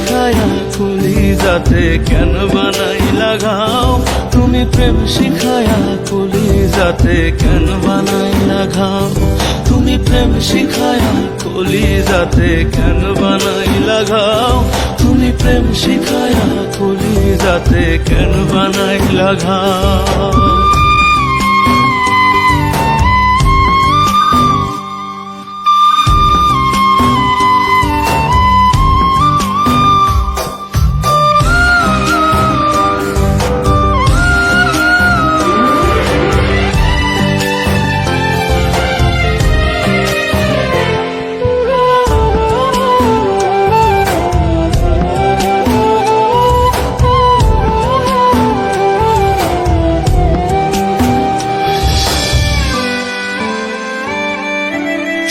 শিখায়া কলিজাতে কেন বানাইলা ঘাও, তুমি প্রেম শিখায়া কলিজাতে কেন বানাইলা ঘাও, তুমি প্রেম শিখায়া কলিজাতে কেন বানাইলা ঘাও, তুমি প্রেম শিখায়া কলিজাতে কেন বানাইলা ঘাও।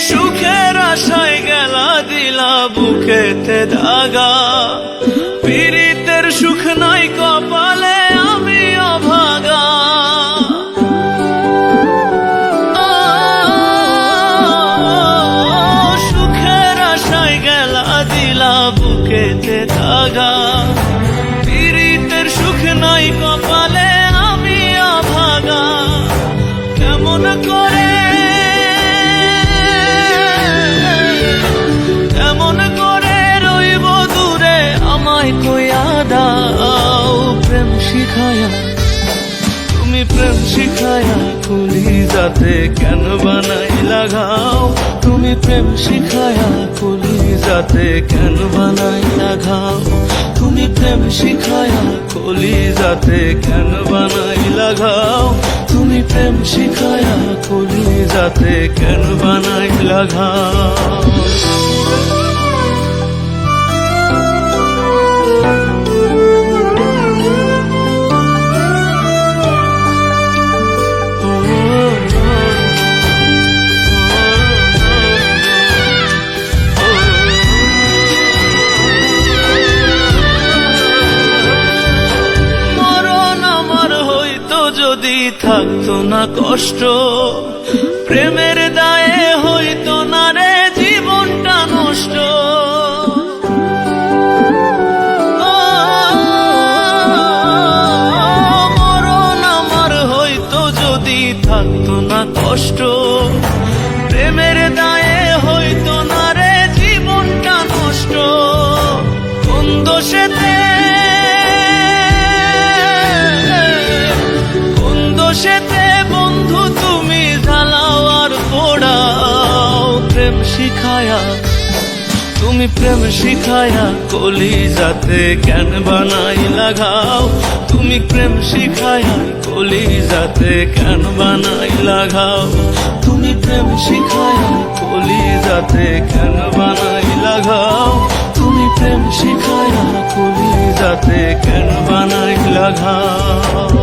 সুখের আশায় গেলা দিলা বুকেতে দাগা, পীড়িতের সুখ নাই কপালে আমি অভাগা। সুখের আশায় গেলা দিলা বুকেতে দাগা, পীড়িতের সুখ নাই কপালে আমি অভাগা। কেমন করে কইয়া দাও, প্রেম শিখায়া তুমি প্রেম শিখায়া কলিজাতে কেন বানাইলা ঘাও, তুমি প্রেম শিখায়া কলিজাতে কেন বানাইলা ঘাও, তুমি প্রেম শিখায়া কলিজাতে কেন বানাইলা ঘাও, তুমি প্রেম শিখায়া কলিজাতে কেন বানাইলা ঘাও। যদি থাকতো না কষ্ট, প্রেমের দায়ে হইতো না রে জীবনটা নষ্ট। মরণ আমার হইতো যদি থাকতো না কষ্ট, প্রেমের দায়ে হইতো না রে জীবনটা নষ্ট। কোন দোষেতে সেতে বন্ধু তুমি জ্বালাও আর পোড়াও, প্রেম শিখায়া তুমি প্রেম শিখায়া কলিজাতে কেন বানাইলা ঘাও, তুমি প্রেম শিখায়া কলিজাতে কেন বানাইলা ঘাও, তুমি প্রেম শিখায়া কলিজাতে কেন বানাইলা ঘাও, তুমি প্রেম শিখায়া কলিজাতে কেন বানাইলা ঘাও।